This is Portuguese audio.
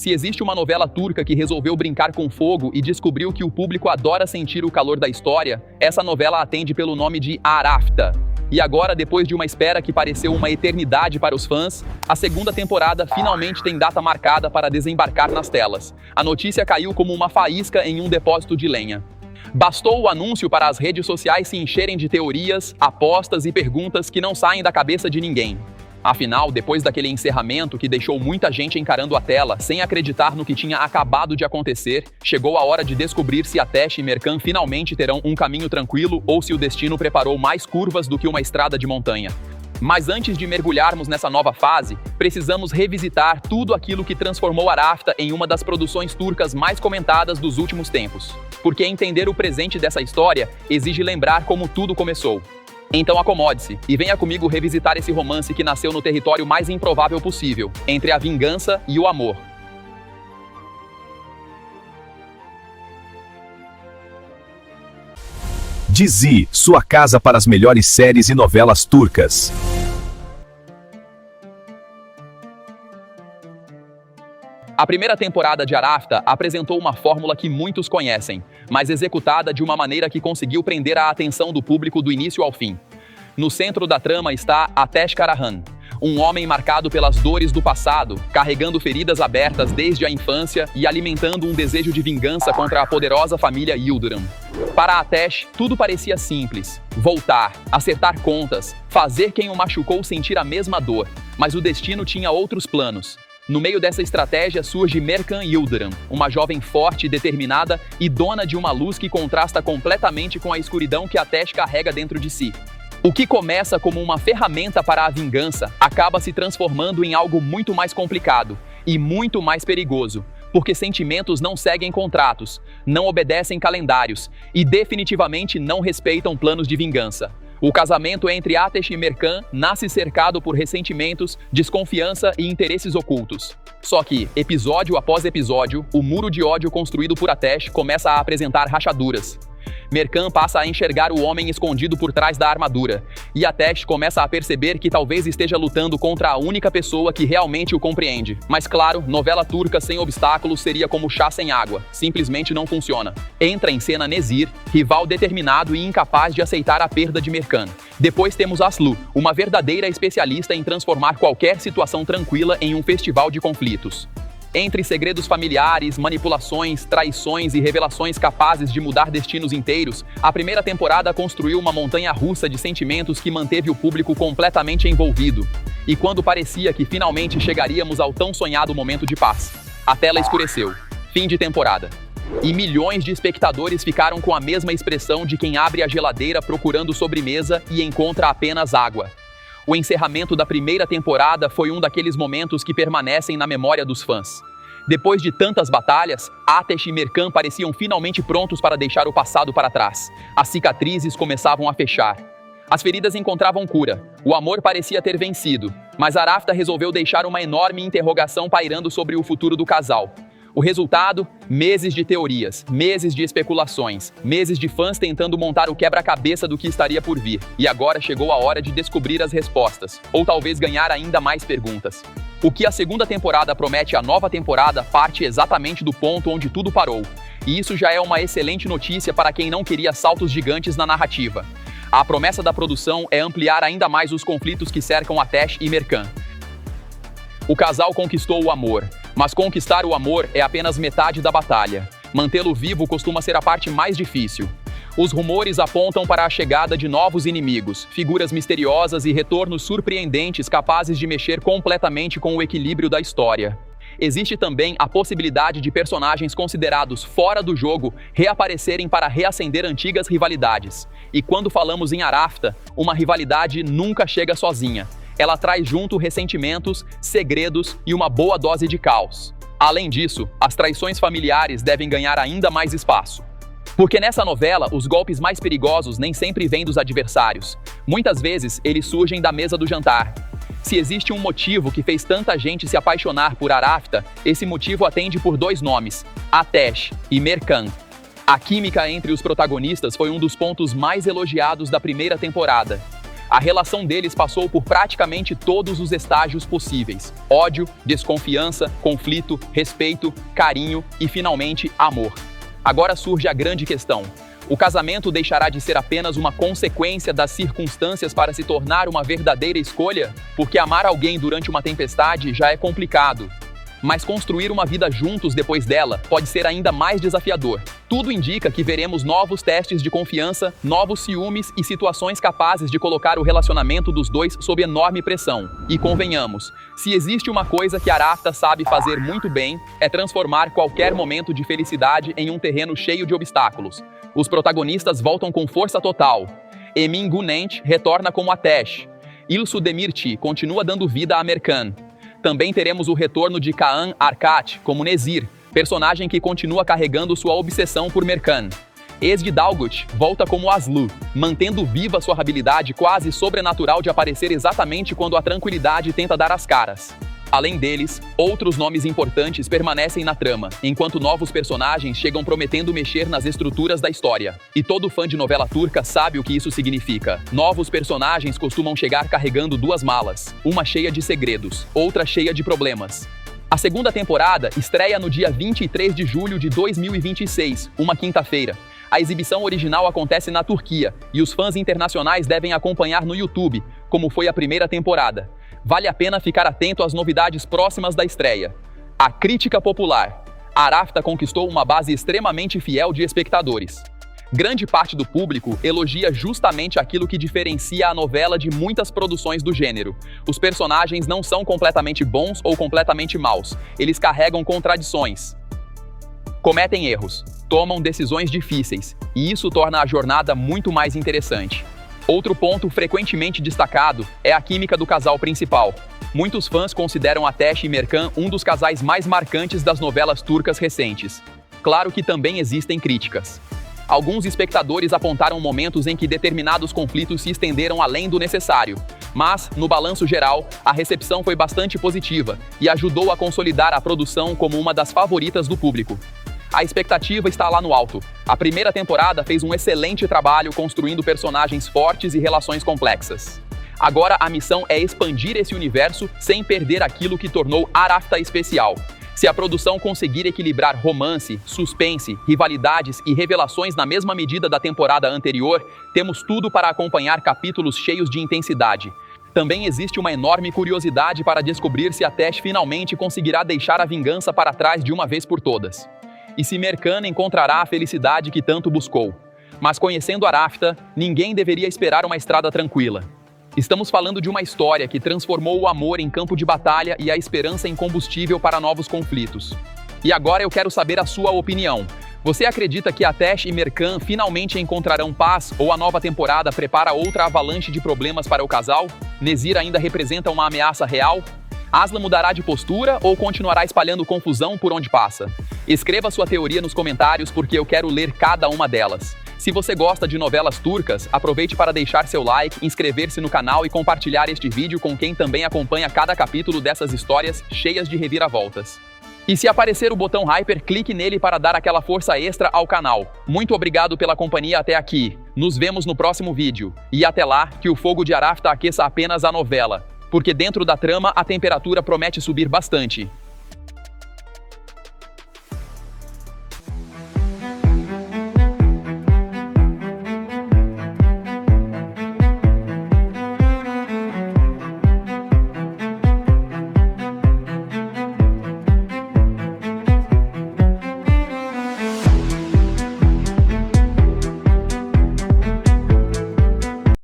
Se existe uma novela turca que resolveu brincar com fogo e descobriu que o público adora sentir o calor da história, essa novela atende pelo nome de Arafta. E agora, depois de uma espera que pareceu uma eternidade para os fãs, a segunda temporada finalmente tem data marcada para desembarcar nas telas. A notícia caiu como uma faísca em um depósito de lenha. Bastou o anúncio para as redes sociais se encherem de teorias, apostas e perguntas que não saem da cabeça de ninguém. Afinal, depois daquele encerramento que deixou muita gente encarando a tela, sem acreditar no que tinha acabado de acontecer, chegou a hora de descobrir se Ateş e Mercan finalmente terão um caminho tranquilo ou se o destino preparou mais curvas do que uma estrada de montanha. Mas antes de mergulharmos nessa nova fase, precisamos revisitar tudo aquilo que transformou Arafta em uma das produções turcas mais comentadas dos últimos tempos. Porque entender o presente dessa história exige lembrar como tudo começou. Então acomode-se e venha comigo revisitar esse romance que nasceu no território mais improvável possível, entre a vingança e o amor. Dizi, sua casa para as melhores séries e novelas turcas. A primeira temporada de Arafta apresentou uma fórmula que muitos conhecem, mas executada de uma maneira que conseguiu prender a atenção do público do início ao fim. No centro da trama está Ateş Karahan, um homem marcado pelas dores do passado, carregando feridas abertas desde a infância e alimentando um desejo de vingança contra a poderosa família Yildirim. Para Ateş, tudo parecia simples: voltar, acertar contas, fazer quem o machucou sentir a mesma dor, mas o destino tinha outros planos. No meio dessa estratégia surge Mercan Yildirim, uma jovem forte, determinada e dona de uma luz que contrasta completamente com a escuridão que Ateş carrega dentro de si. O que começa como uma ferramenta para a vingança acaba se transformando em algo muito mais complicado e muito mais perigoso, porque sentimentos não seguem contratos, não obedecem calendários e definitivamente não respeitam planos de vingança. O casamento entre Ateş e Mercan nasce cercado por ressentimentos, desconfiança e interesses ocultos. Só que, episódio após episódio, o muro de ódio construído por Ateş começa a apresentar rachaduras. Mercan passa a enxergar o homem escondido por trás da armadura, e Ateş começa a perceber que talvez esteja lutando contra a única pessoa que realmente o compreende. Mas claro, novela turca sem obstáculos seria como chá sem água, simplesmente não funciona. Entra em cena Nezir, rival determinado e incapaz de aceitar a perda de Mercan. Depois temos Aslı, uma verdadeira especialista em transformar qualquer situação tranquila em um festival de conflitos. Entre segredos familiares, manipulações, traições e revelações capazes de mudar destinos inteiros, a primeira temporada construiu uma montanha-russa de sentimentos que manteve o público completamente envolvido. E quando parecia que finalmente chegaríamos ao tão sonhado momento de paz, a tela escureceu. Fim de temporada. E milhões de espectadores ficaram com a mesma expressão de quem abre a geladeira procurando sobremesa e encontra apenas água. O encerramento da primeira temporada foi um daqueles momentos que permanecem na memória dos fãs. Depois de tantas batalhas, Ateş e Mercan pareciam finalmente prontos para deixar o passado para trás. As cicatrizes começavam a fechar. As feridas encontravam cura. O amor parecia ter vencido, mas Arafta resolveu deixar uma enorme interrogação pairando sobre o futuro do casal. O resultado? Meses de teorias, meses de especulações, meses de fãs tentando montar o quebra-cabeça do que estaria por vir. E agora chegou a hora de descobrir as respostas, ou talvez ganhar ainda mais perguntas. O que a segunda temporada promete à nova temporada parte exatamente do ponto onde tudo parou. E isso já é uma excelente notícia para quem não queria saltos gigantes na narrativa. A promessa da produção é ampliar ainda mais os conflitos que cercam Ateş e Mercan. O casal conquistou o amor, mas conquistar o amor é apenas metade da batalha. Mantê-lo vivo costuma ser a parte mais difícil. Os rumores apontam para a chegada de novos inimigos, figuras misteriosas e retornos surpreendentes capazes de mexer completamente com o equilíbrio da história. Existe também a possibilidade de personagens considerados fora do jogo reaparecerem para reacender antigas rivalidades. E quando falamos em Arafta, uma rivalidade nunca chega sozinha. Ela traz junto ressentimentos, segredos e uma boa dose de caos. Além disso, as traições familiares devem ganhar ainda mais espaço. Porque nessa novela, os golpes mais perigosos nem sempre vêm dos adversários. Muitas vezes, eles surgem da mesa do jantar. Se existe um motivo que fez tanta gente se apaixonar por Arafta, esse motivo atende por dois nomes: Ateş e Mercan. A química entre os protagonistas foi um dos pontos mais elogiados da primeira temporada. A relação deles passou por praticamente todos os estágios possíveis: ódio, desconfiança, conflito, respeito, carinho e, finalmente, amor. Agora surge a grande questão. O casamento deixará de ser apenas uma consequência das circunstâncias para se tornar uma verdadeira escolha? Porque amar alguém durante uma tempestade já é complicado. Mas construir uma vida juntos depois dela pode ser ainda mais desafiador. Tudo indica que veremos novos testes de confiança, novos ciúmes e situações capazes de colocar o relacionamento dos dois sob enorme pressão. E convenhamos, se existe uma coisa que Arafta sabe fazer muito bem, é transformar qualquer momento de felicidade em um terreno cheio de obstáculos. Os protagonistas voltam com força total. Emin Gunent retorna como Atesh. Ilsu Demirci continua dando vida a Merkan. Também teremos o retorno de Kaan Arkat como Nezir, personagem que continua carregando sua obsessão por Merkan. Ezgi Dalgut volta como Aslu, mantendo viva sua habilidade quase sobrenatural de aparecer exatamente quando a tranquilidade tenta dar as caras. Além deles, outros nomes importantes permanecem na trama, enquanto novos personagens chegam prometendo mexer nas estruturas da história. E todo fã de novela turca sabe o que isso significa. Novos personagens costumam chegar carregando duas malas, uma cheia de segredos, outra cheia de problemas. A segunda temporada estreia no dia 23 de julho de 2026, uma quinta-feira. A exibição original acontece na Turquia, e os fãs internacionais devem acompanhar no YouTube, como foi a primeira temporada. Vale a pena ficar atento às novidades próximas da estreia. A crítica popular. Arafta conquistou uma base extremamente fiel de espectadores. Grande parte do público elogia justamente aquilo que diferencia a novela de muitas produções do gênero. Os personagens não são completamente bons ou completamente maus. Eles carregam contradições. Cometem erros, tomam decisões difíceis, e isso torna a jornada muito mais interessante. Outro ponto frequentemente destacado é a química do casal principal. Muitos fãs consideram Atesh e Merkan um dos casais mais marcantes das novelas turcas recentes. Claro que também existem críticas. Alguns espectadores apontaram momentos em que determinados conflitos se estenderam além do necessário. Mas, no balanço geral, a recepção foi bastante positiva e ajudou a consolidar a produção como uma das favoritas do público. A expectativa está lá no alto. A primeira temporada fez um excelente trabalho construindo personagens fortes e relações complexas. Agora a missão é expandir esse universo sem perder aquilo que tornou Arafta especial. Se a produção conseguir equilibrar romance, suspense, rivalidades e revelações na mesma medida da temporada anterior, temos tudo para acompanhar capítulos cheios de intensidade. Também existe uma enorme curiosidade para descobrir se Atesh finalmente conseguirá deixar a vingança para trás de uma vez por todas. E se Merkan encontrará a felicidade que tanto buscou. Mas conhecendo Arafta, ninguém deveria esperar uma estrada tranquila. Estamos falando de uma história que transformou o amor em campo de batalha e a esperança em combustível para novos conflitos. E agora eu quero saber a sua opinião. Você acredita que Atesh e Merkan finalmente encontrarão paz ou a nova temporada prepara outra avalanche de problemas para o casal? Nezir ainda representa uma ameaça real? Aslan mudará de postura ou continuará espalhando confusão por onde passa? Escreva sua teoria nos comentários porque eu quero ler cada uma delas. Se você gosta de novelas turcas, aproveite para deixar seu like, inscrever-se no canal e compartilhar este vídeo com quem também acompanha cada capítulo dessas histórias cheias de reviravoltas. E se aparecer o botão Hyper, clique nele para dar aquela força extra ao canal. Muito obrigado pela companhia até aqui. Nos vemos no próximo vídeo. E até lá, que o fogo de Arafta aqueça apenas a novela. Porque dentro da trama a temperatura promete subir bastante.